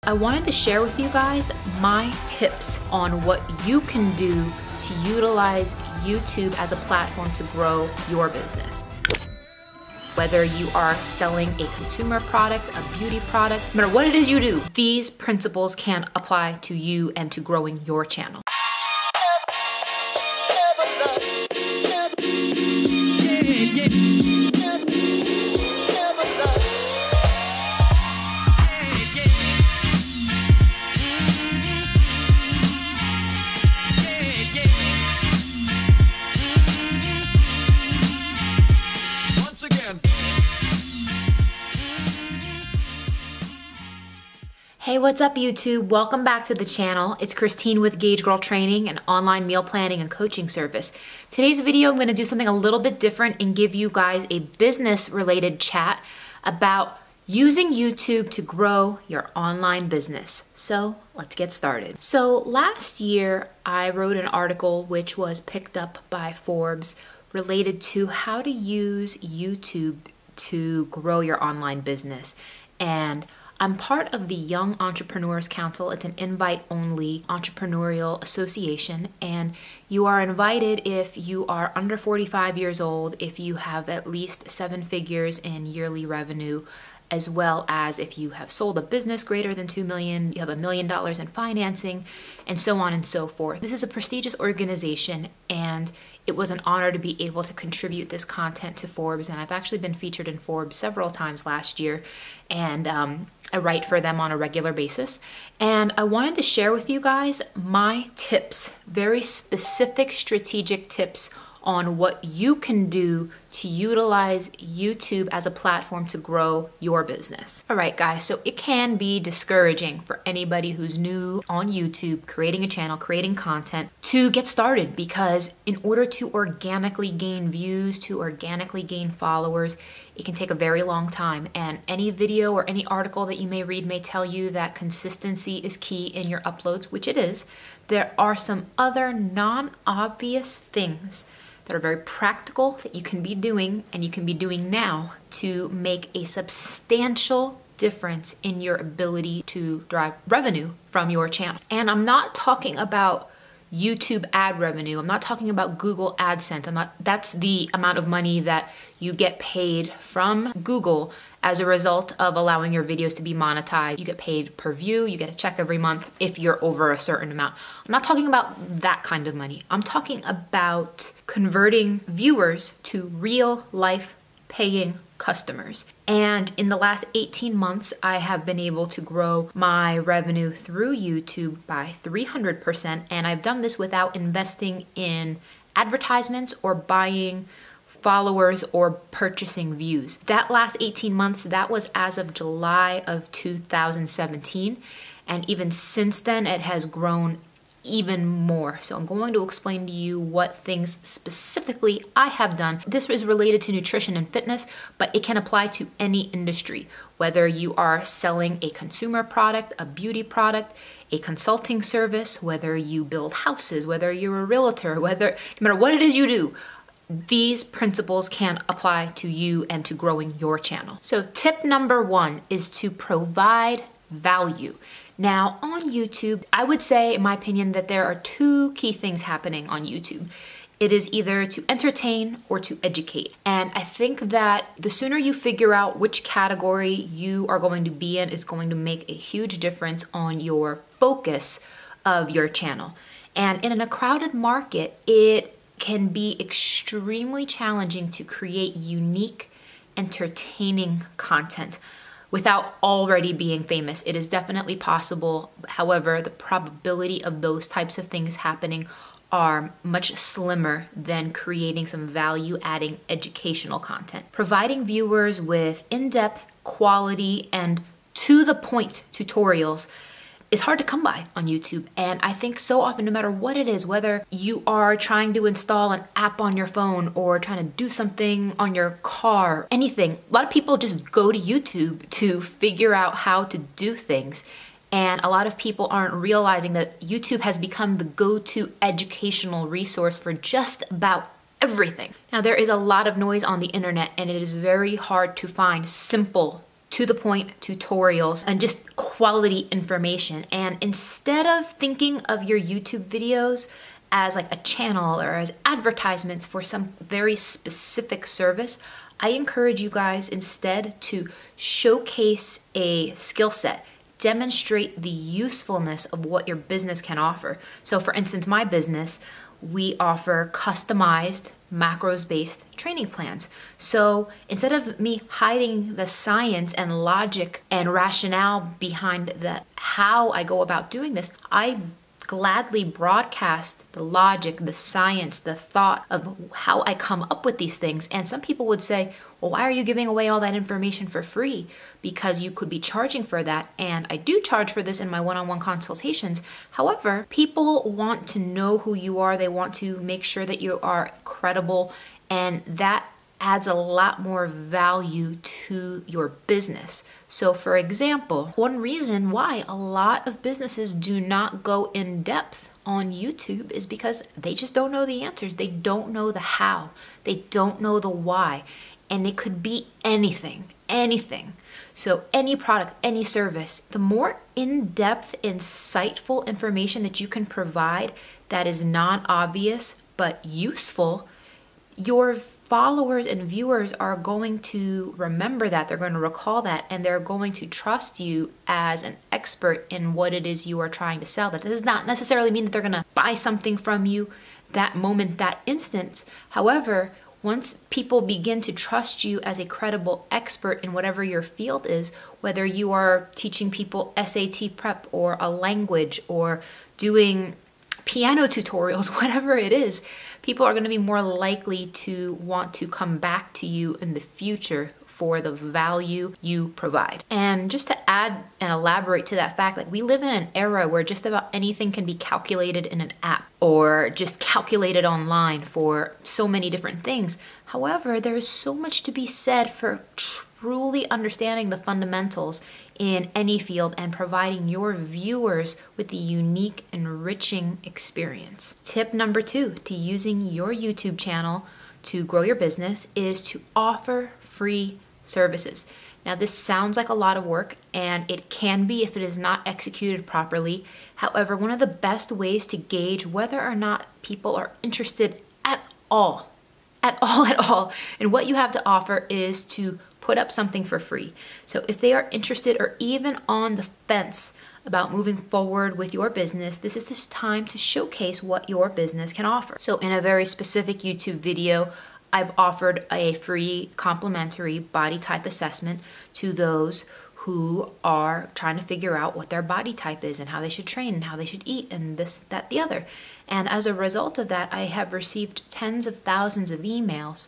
I wanted to share with you guys my tips on what you can do to utilize YouTube as a platform to grow your business. Whether you are selling a consumer product, a beauty product, no matter what it is you do, these principles can apply to you and to growing your channel. Hey, what's up YouTube? Welcome back to the channel. It's Christine with Gauge Girl Training, an online meal planning and coaching service. Today's video, I'm gonna do something a little bit different and give you guys a business related chat about using YouTube to grow your online business. So let's get started. So last year, I wrote an article which was picked up by Forbes related to how to use YouTube to grow your online business. And I'm part of the Young Entrepreneurs Council. It's an invite-only entrepreneurial association, and you are invited if you are under 45 years old, if you have at least 7 figures in yearly revenue, as well as if you have sold a business greater than 2 million, you have $1 million in financing, and so on and so forth. This is a prestigious organization, and it was an honor to be able to contribute this content to Forbes, and I've actually been featured in Forbes several times last year, and I write for them on a regular basis. And I wanted to share with you guys my tips, very specific strategic tips on what you can do to utilize YouTube as a platform to grow your business. All right, guys, so it can be discouraging for anybody who's new on YouTube, creating a channel, creating content, to get started, because in order to organically gain views, to organically gain followers, it can take a very long time. And any video or any article that you may read may tell you that consistency is key in your uploads, which it is. There are some other non-obvious things that are very practical that you can be doing, and you can be doing now, to make a substantial difference in your ability to drive revenue from your channel. And I'm not talking about YouTube ad revenue. I'm not talking about Google AdSense. That's the amount of money that you get paid from Google as a result of allowing your videos to be monetized. You get paid per view, you get a check every month if you're over a certain amount. I'm not talking about that kind of money. I'm talking about converting viewers to real life paying customers. And in the last 18 months, I have been able to grow my revenue through YouTube by 300%. And I've done this without investing in advertisements or buying followers or purchasing views. That last 18 months, that was as of July of 2017. And even since then, it has grown even more. So I'm going to explain to you what things specifically I have done. This is related to nutrition and fitness, but it can apply to any industry, whether you are selling a consumer product, a beauty product, a consulting service, whether you build houses, whether you're a realtor, no matter what it is you do, these principles can apply to you and to growing your channel. So tip number 1 is to provide value. Now on YouTube, I would say, in my opinion, that there are 2 key things happening on YouTube. It is either to entertain or to educate. And I think that the sooner you figure out which category you are going to be in is going to make a huge difference on your focus of your channel. And in a crowded market, it can be extremely challenging to create unique, entertaining content without already being famous. It is definitely possible. However, the probability of those types of things happening are much slimmer than creating some value-adding educational content. Providing viewers with in-depth, quality, and to-the-point tutorials is hard to come by on YouTube. And I think so often, no matter what it is, whether you are trying to install an app on your phone or trying to do something on your car, anything, a lot of people just go to YouTube to figure out how to do things. And a lot of people aren't realizing that YouTube has become the go-to educational resource for just about everything. Now, there is a lot of noise on the internet, and it is very hard to find simple to the point tutorials and just quality information. And instead of thinking of your YouTube videos as like a channel or as advertisements for some very specific service, I encourage you guys instead to showcase a skill set, demonstrate the usefulness of what your business can offer. So for instance, my business, we offer customized macros-based training plans. So instead of me hiding the science and logic and rationale behind how I go about doing this, I gladly broadcast the logic, the science, the thought of how I come up with these things. And some people would say, well, why are you giving away all that information for free? Because you could be charging for that. And I do charge for this in my one-on-one consultations. However, people want to know who you are. They want to make sure that you are credible, and that adds a lot more value to your business. So for example, one reason why a lot of businesses do not go in depth on YouTube is because they just don't know the answers. They don't know the how. They don't know the why. And it could be anything. So any product, any service, the more in-depth, insightful information that you can provide that is non-obvious but useful, your followers and viewers are going to remember that, they're going to recall that, and they're going to trust you as an expert in what it is you are trying to sell. That does not necessarily mean that they're going to buy something from you that moment, that instant. However, once people begin to trust you as a credible expert in whatever your field is, whether you are teaching people SAT prep or a language or doing piano tutorials, whatever it is, people are going to be more likely to want to come back to you in the future for the value you provide. And just to add and elaborate to that fact, like we live in an era where just about anything can be calculated in an app or just calculated online for so many different things. However, there is so much to be said for truly understanding the fundamentals in any field and providing your viewers with a unique, enriching experience. Tip number 2 to using your YouTube channel to grow your business is to offer free services. Now, this sounds like a lot of work, and it can be if it is not executed properly. However, one of the best ways to gauge whether or not people are interested at all in what you have to offer is to put up something for free. So if they are interested or even on the fence about moving forward with your business, this is this time to showcase what your business can offer. So in a very specific YouTube video, I've offered a free complimentary body type assessment to those who are trying to figure out what their body type is and how they should train and how they should eat and this, that, the other. And as a result of that, I have received tens of thousands of emails,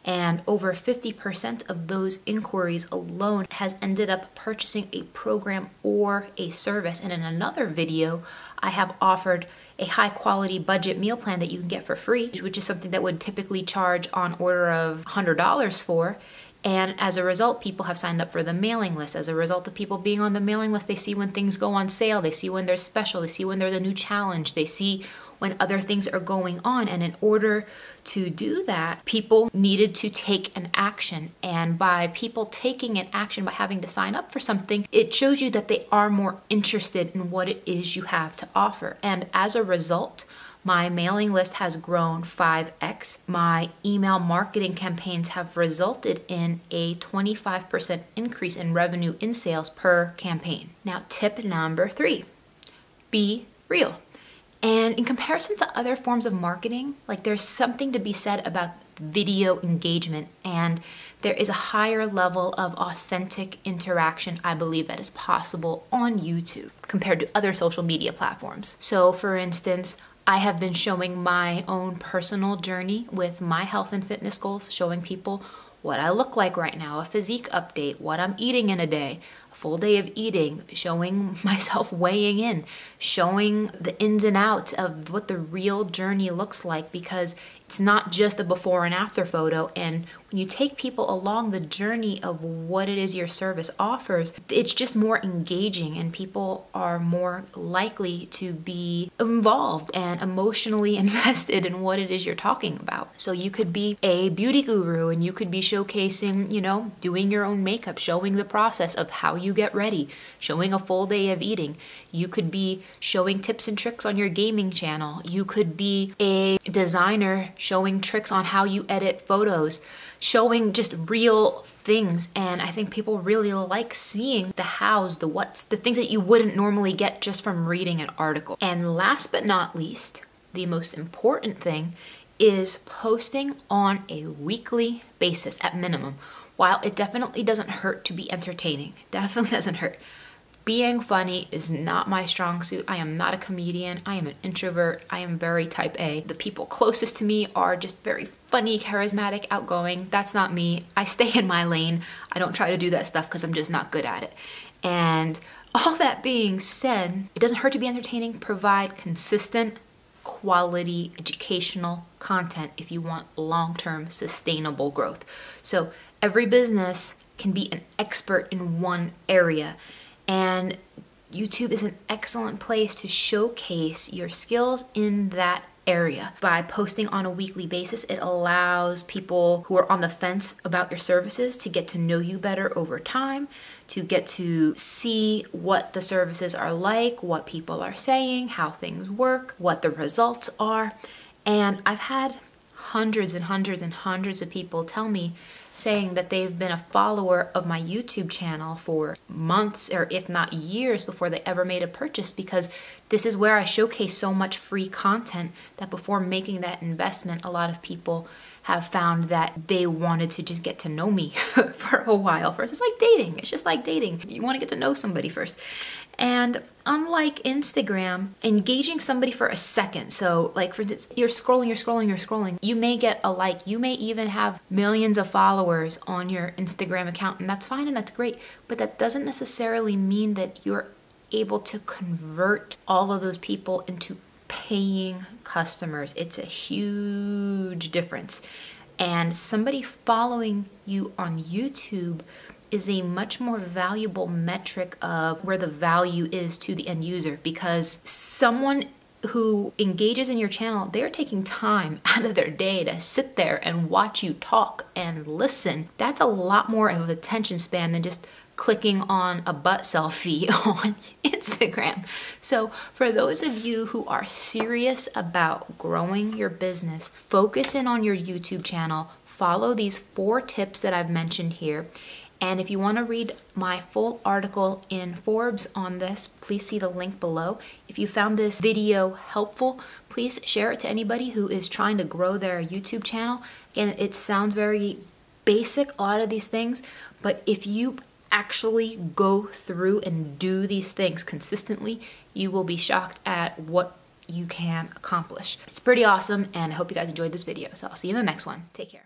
and over 50% of those inquiries alone has ended up purchasing a program or a service. And in another video, I have offered a high quality budget meal plan that you can get for free, which is something that would typically charge on order of $100 for. And as a result, people have signed up for the mailing list. As a result of people being on the mailing list, they see when things go on sale, they see when there's special, they see when there's a new challenge, they see when other things are going on. And in order to do that, people needed to take an action. And by people taking an action, by having to sign up for something, it shows you that they are more interested in what it is you have to offer. And as a result, my mailing list has grown 5x. My email marketing campaigns have resulted in a 25% increase in revenue in sales per campaign. Now, tip number 3, be real. And in comparison to other forms of marketing, like there's something to be said about video engagement, and there is a higher level of authentic interaction, I believe, that is possible on YouTube compared to other social media platforms. So for instance, I have been showing my own personal journey with my health and fitness goals, showing people what I look like right now, a physique update, what I'm eating in a day, a full day of eating, showing myself weighing in, showing the ins and outs of what the real journey looks like, because It's not just a before and after photo. And when you take people along the journey of what it is your service offers, it's just more engaging and people are more likely to be involved and emotionally invested in what it is you're talking about. So you could be a beauty guru and you could be showcasing, doing your own makeup, showing the process of how you get ready, showing a full day of eating. You could be showing tips and tricks on your gaming channel. You could be a designer showing tricks on how you edit photos, showing just real things. And I think people really like seeing the hows, the whats, the things that you wouldn't normally get just from reading an article. And last but not least, the most important thing is posting on a weekly basis at minimum. While it definitely doesn't hurt to be entertaining, definitely doesn't hurt. Being funny is not my strong suit. I am not a comedian. I am an introvert. I am very type A. The people closest to me are just very funny, charismatic, outgoing. That's not me. I stay in my lane. I don't try to do that stuff because I'm just not good at it. And all that being said, it doesn't hurt to be entertaining. Provide consistent, quality, educational content if you want long-term sustainable growth. So every business can be an expert in one area. And YouTube is an excellent place to showcase your skills in that area. By posting on a weekly basis, it allows people who are on the fence about your services to get to know you better over time, to get to see what the services are like, what people are saying, how things work, what the results are. And I've had hundreds and hundreds and hundreds of people tell me saying that they've been a follower of my YouTube channel for months or if not years before they ever made a purchase, because this is where I showcase so much free content that before making that investment, a lot of people have found that they wanted to just get to know me for a while first. It's like dating. It's just like dating. You want to get to know somebody first. And unlike Instagram, engaging somebody for a second. So like for instance, you're scrolling. You may get a like, you may even have millions of followers on your Instagram account, and that's fine and that's great. But that doesn't necessarily mean that you're able to convert all of those people into paying customers. It's a huge difference. And somebody following you on YouTube is a much more valuable metric of where the value is to the end user, because someone who engages in your channel, they're taking time out of their day to sit there and watch you talk and listen. That's a lot more of an attention span than just clicking on a butt selfie on Instagram. So for those of you who are serious about growing your business, focus in on your YouTube channel, follow these 4 tips that I've mentioned here. And if you want to read my full article in Forbes on this, please see the link below. If you found this video helpful, please share it to anybody who is trying to grow their YouTube channel. Again, it sounds very basic, a lot of these things, but if you actually go through and do these things consistently, you will be shocked at what you can accomplish. It's pretty awesome, and I hope you guys enjoyed this video. So I'll see you in the next one. Take care.